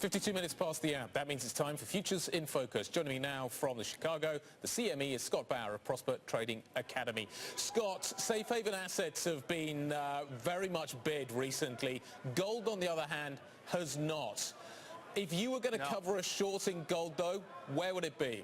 52 minutes past the hour. That means it's time for Futures in Focus. Joining me now from the Chicago, the CME is Scott Bauer of Prosper Trading Academy. Scott, safe haven assets have been very much bid recently. Gold, on the other hand, has not. If you were going to cover a short in gold, though, where would it be?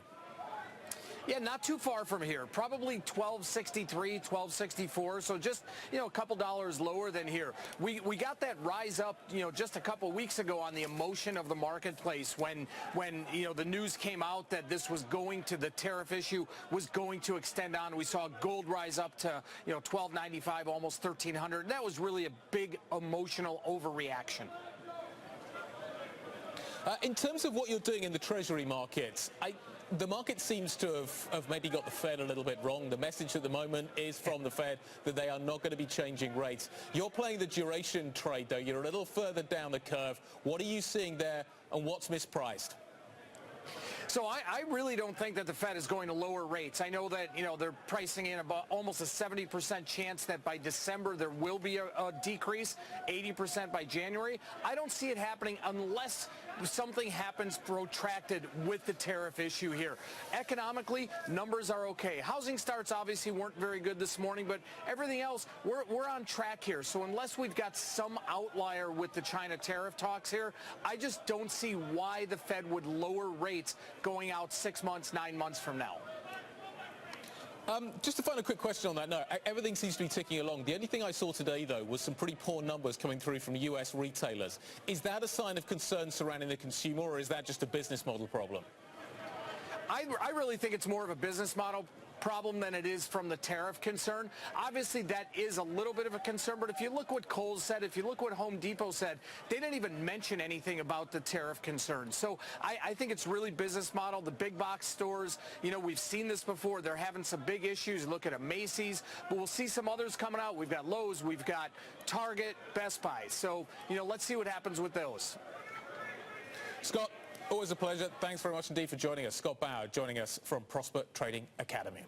Yeah, not too far from here. Probably 1263, 1264. So just, a couple dollars lower than here. We got that rise up, just a couple weeks ago on the emotion of the marketplace when the news came out that this was going to, the tariff issue was going to extend on. We saw gold rise up to, 1295, almost 1300. That was really a big emotional overreaction. In terms of what you're doing in the Treasury markets, the market seems to have maybe got the Fed a little bit wrong. The message at the moment is from the Fed that they are not going to be changing rates. You're playing the duration trade, though. You're a little further down the curve. What are you seeing there, and what's mispriced? So I really don't think that the Fed is going to lower rates. I know that, they're pricing in about almost a 70% chance that by December there will be a decrease, 80% by January. I don't see it happening unless something happens protracted with the tariff issue here. Economically, numbers are okay. Housing starts obviously weren't very good this morning, but everything else, we're on track here. So unless we've got some outlier with the China tariff talks here, I just don't see why the Fed would lower rates going out 6 months, 9 months from now. Just a final quick question on that note. Everything seems to be ticking along. The only thing I saw today, though, was some pretty poor numbers coming through from U.S. retailers. Is that a sign of concern surrounding the consumer, or is that just a business model problem? I really think it's more of a business model problem than it is from the tariff concern. Obviously, that is a little bit of a concern, but if you look what Kohl's said, if you look what Home Depot said, they didn't even mention anything about the tariff concern. So I think it's really business model. The big box stores, we've seen this before. They're having some big issues. Look at a Macy's, but we'll see some others coming out. We've got Lowe's, we've got Target, Best Buy. So, let's see what happens with those. Scott, always a pleasure. Thanks very much indeed for joining us. Scott Bauer joining us from Prosper Trading Academy.